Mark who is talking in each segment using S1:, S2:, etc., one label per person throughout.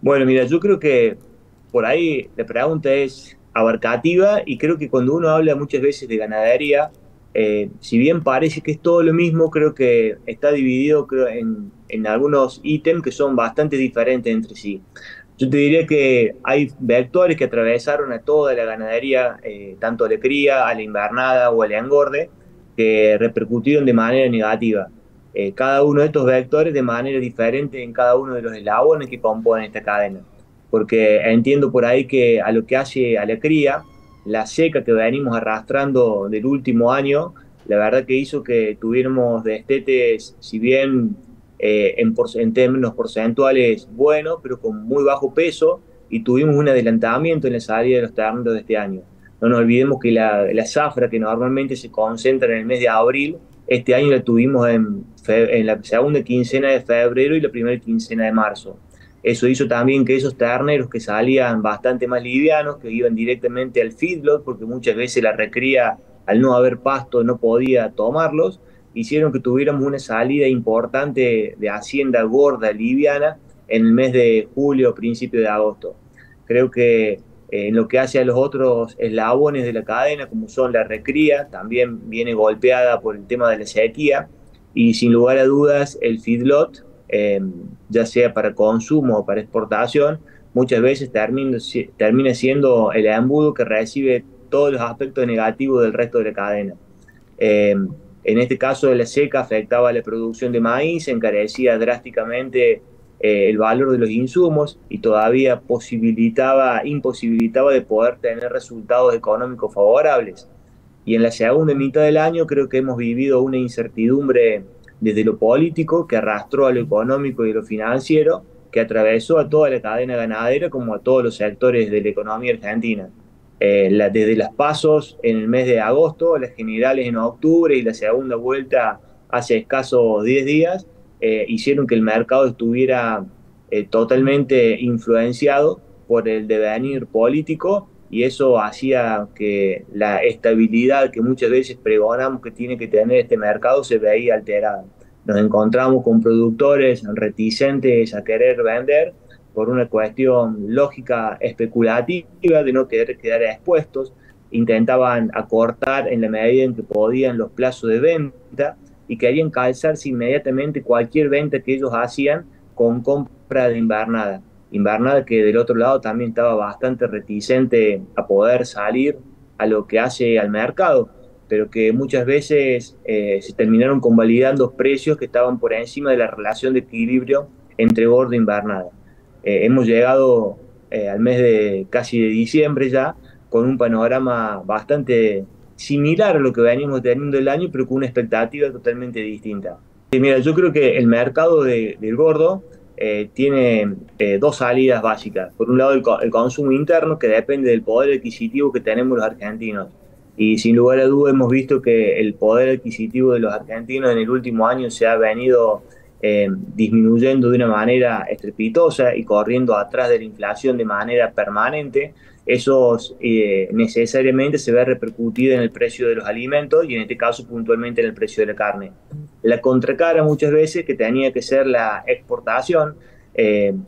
S1: Bueno, mira, yo creo que por ahí la pregunta es abarcativa y creo que cuando uno habla muchas veces de ganadería, si bien parece que es todo lo mismo, creo que está dividido en algunos ítems que son bastante diferentes entre sí. Yo te diría que hay vectores que atravesaron a toda la ganadería, tanto a la cría, a la invernada o al engorde, que repercutieron de manera negativa. Cada uno de estos vectores de manera diferente en cada uno de los eslabones que componen esta cadena. Porque entiendo por ahí que a lo que hace a la cría, la seca que venimos arrastrando del último año, la verdad que hizo que tuviéramos destetes, si bien en términos porcentuales buenos, pero con muy bajo peso, y tuvimos un adelantamiento en la salida de los terneros de este año. No nos olvidemos que la zafra que normalmente se concentra en el mes de abril, este año la tuvimos en la segunda quincena de febrero y la primera quincena de marzo. Eso hizo también que esos terneros que salían bastante más livianos, que iban directamente al feedlot, porque muchas veces la recría, al no haber pasto, no podía tomarlos, hicieron que tuviéramos una salida importante de hacienda gorda, liviana, en el mes de julio, principio de agosto. Creo que en lo que hace a los otros eslabones de la cadena, como son la recría, también viene golpeada por el tema de la sequía, y sin lugar a dudas el feedlot, ya sea para consumo o para exportación, muchas veces termina siendo el embudo que recibe todos los aspectos negativos del resto de la cadena. Eh, en este caso de la seca afectaba la producción de maíz, encarecía drásticamente el valor de los insumos y todavía imposibilitaba de poder tener resultados económicos favorables. Y en la segunda mitad del año creo que hemos vivido una incertidumbre desde lo político que arrastró a lo económico y a lo financiero, que atravesó a toda la cadena ganadera como a todos los sectores de la economía argentina. Desde las pasos en el mes de agosto, las generales en octubre y la segunda vuelta hace escasos 10 días, hicieron que el mercado estuviera totalmente influenciado por el devenir político, y eso hacía que la estabilidad que muchas veces pregonamos que tiene que tener este mercado se veía alterada. Nos encontramos con productores reticentes a querer vender por una cuestión lógica especulativa de no querer quedar expuestos, intentaban acortar en la medida en que podían los plazos de venta y querían calzarse inmediatamente cualquier venta que ellos hacían con compra de invernada. Invernada que del otro lado también estaba bastante reticente a poder salir a lo que hace al mercado, pero que muchas veces se terminaron convalidando precios que estaban por encima de la relación de equilibrio entre gordo e invernada. Hemos llegado al mes de casi de diciembre ya, con un panorama bastante similar a lo que venimos teniendo el año, pero con una expectativa totalmente distinta. Y mira, yo creo que el mercado del gordo tiene dos salidas básicas. Por un lado, el consumo interno, que depende del poder adquisitivo que tenemos los argentinos. Y sin lugar a dudas hemos visto que el poder adquisitivo de los argentinos en el último año se ha venido disminuyendo de una manera estrepitosa y corriendo atrás de la inflación de manera permanente. Eso necesariamente se ve repercutido en el precio de los alimentos y en este caso puntualmente en el precio de la carne. La contracara muchas veces, que tenía que ser la exportación,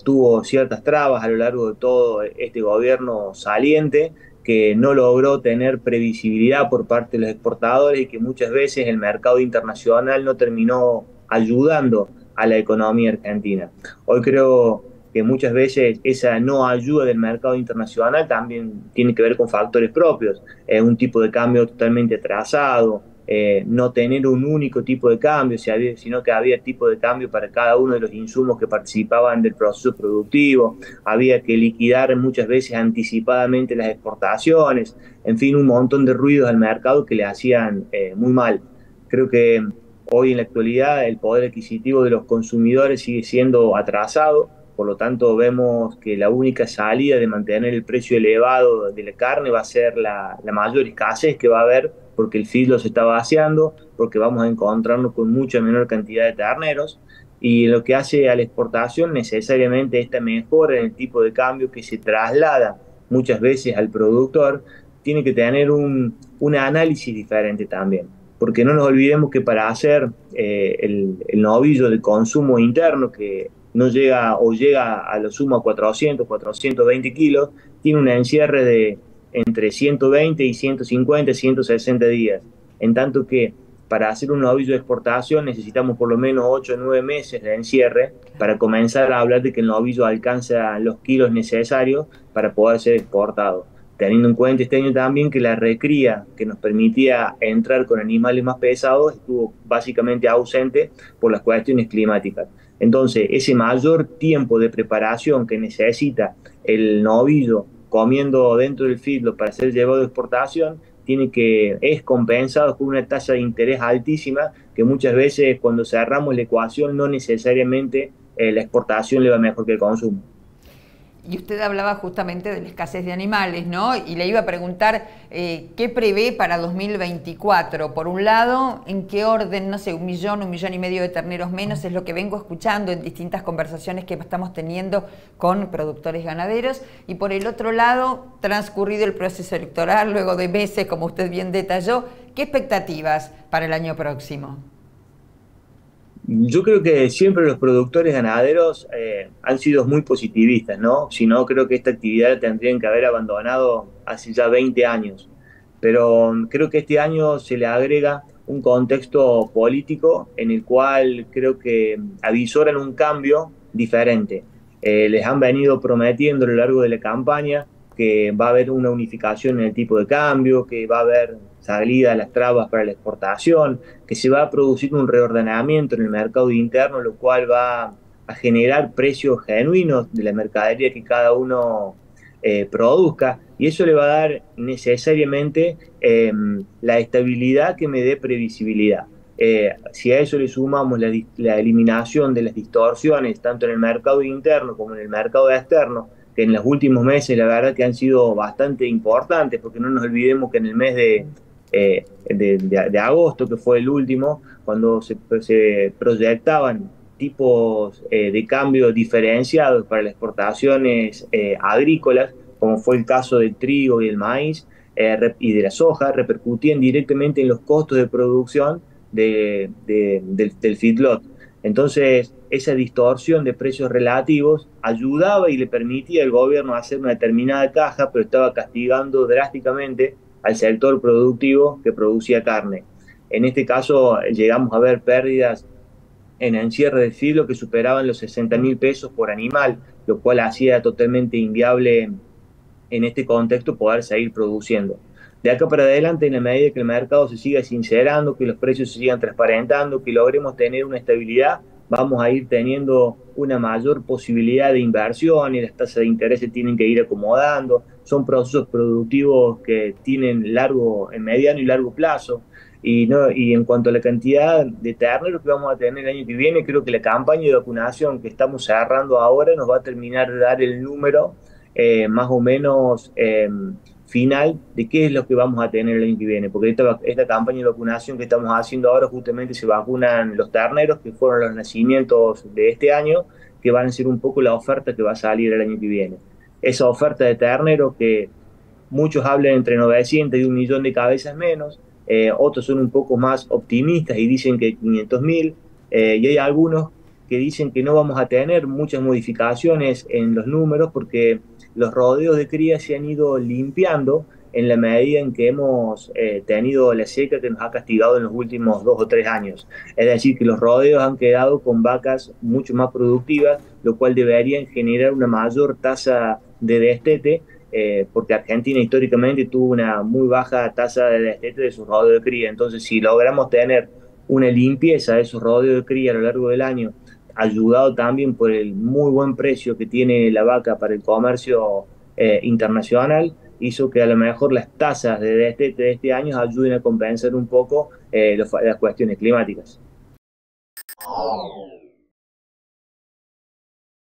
S1: tuvo ciertas trabas a lo largo de todo este gobierno saliente, que no logró tener previsibilidad por parte de los exportadores y que muchas veces el mercado internacional no terminó ayudando a la economía argentina. Hoy creo que muchas veces esa no ayuda del mercado internacional también tiene que ver con factores propios, un tipo de cambio totalmente atrasado, no tener un único tipo de cambio, sino que había tipo de cambio para cada uno de los insumos que participaban del proceso productivo, había que liquidar muchas veces anticipadamente las exportaciones, en fin, un montón de ruidos al mercado que le hacían muy mal. Creo que hoy en la actualidad el poder adquisitivo de los consumidores sigue siendo atrasado, por lo tanto vemos que la única salida de mantener el precio elevado de la carne va a ser la mayor escasez que va a haber, porque el feed se está vaciando, porque vamos a encontrarnos con mucha menor cantidad de terneros, y lo que hace a la exportación necesariamente esta mejora en el tipo de cambio que se traslada muchas veces al productor, tiene que tener un análisis diferente también. porque no nos olvidemos que para hacer el novillo de consumo interno, que no llega o llega a lo sumo a 400, 420 kilos, tiene un encierre de entre 120 y 150, 160 días. En tanto que para hacer un novillo de exportación necesitamos por lo menos 8 o 9 meses de encierre para comenzar a hablar de que el novillo alcanza los kilos necesarios para poder ser exportado, teniendo en cuenta este año también que la recría que nos permitía entrar con animales más pesados estuvo básicamente ausente por las cuestiones climáticas. Entonces, ese mayor tiempo de preparación que necesita el novillo comiendo dentro del feedlot para ser llevado a exportación es compensado por una tasa de interés altísima que muchas veces cuando cerramos la ecuación no necesariamente la exportación le va mejor que el consumo.
S2: Y usted hablaba justamente de la escasez de animales, ¿no? Y le iba a preguntar qué prevé para 2024. Por un lado, ¿en qué orden, no sé, 1,5 millones de terneros menos? Es lo que vengo escuchando en distintas conversaciones que estamos teniendo con productores ganaderos. Y por el otro lado, transcurrido el proceso electoral, luego de meses, como usted bien detalló, ¿qué expectativas para el año próximo?
S1: Yo creo que siempre los productores ganaderos han sido muy positivistas, ¿no? Si no, creo que esta actividad la tendrían que haber abandonado hace ya 20 años. Pero creo que este año se le agrega un contexto político en el cual creo que avisoran un cambio diferente. Les han venido prometiendo a lo largo de la campaña que va a haber una unificación en el tipo de cambio, que va a haber salida a las trabas para la exportación, que se va a producir un reordenamiento en el mercado interno, lo cual va a generar precios genuinos de la mercadería que cada uno produzca, y eso le va a dar necesariamente la estabilidad que me dé previsibilidad. Si a eso le sumamos la eliminación de las distorsiones, tanto en el mercado interno como en el mercado externo, que en los últimos meses la verdad que han sido bastante importantes, porque no nos olvidemos que en el mes de agosto, que fue el último, cuando se proyectaban tipos de cambio diferenciados para las exportaciones agrícolas, como fue el caso del trigo y el maíz y de la soja, repercutían directamente en los costos de producción del feedlot. Entonces, esa distorsión de precios relativos ayudaba y le permitía al gobierno hacer una determinada caja, pero estaba castigando drásticamente al sector productivo que producía carne. En este caso, llegamos a ver pérdidas en encierre del filo que superaban los 60.000 pesos por animal, lo cual hacía totalmente inviable en este contexto poder seguir produciendo. De acá para adelante, en la medida que el mercado se siga sincerando, que los precios se sigan transparentando, que logremos tener una estabilidad, vamos a ir teniendo una mayor posibilidad de inversión y las tasas de interés se tienen que ir acomodando. Son procesos productivos que tienen en mediano y largo plazo. Y en cuanto a la cantidad de terneros que vamos a tener el año que viene, creo que la campaña de vacunación que estamos cerrando ahora nos va a terminar de dar el número más o menos final de qué es lo que vamos a tener el año que viene, porque esta campaña de vacunación que estamos haciendo ahora justamente se vacunan los terneros, que fueron los nacimientos de este año, que van a ser un poco la oferta que va a salir el año que viene. Esa oferta de terneros que muchos hablan entre 900 y 1 millón de cabezas menos, otros son un poco más optimistas y dicen que 500.000, y hay algunos que dicen que no vamos a tener muchas modificaciones en los números porque los rodeos de cría se han ido limpiando en la medida en que hemos tenido la seca que nos ha castigado en los últimos 2 o 3 años. Es decir, que los rodeos han quedado con vacas mucho más productivas, lo cual deberían generar una mayor tasa de destete, porque Argentina históricamente tuvo una muy baja tasa de destete de sus rodeos de cría. Entonces, si logramos tener una limpieza de esos rodeos de cría a lo largo del año, ayudado también por el muy buen precio que tiene la vaca para el comercio internacional, hizo que a lo mejor las tasas de destete de este año ayuden a compensar un poco las cuestiones climáticas.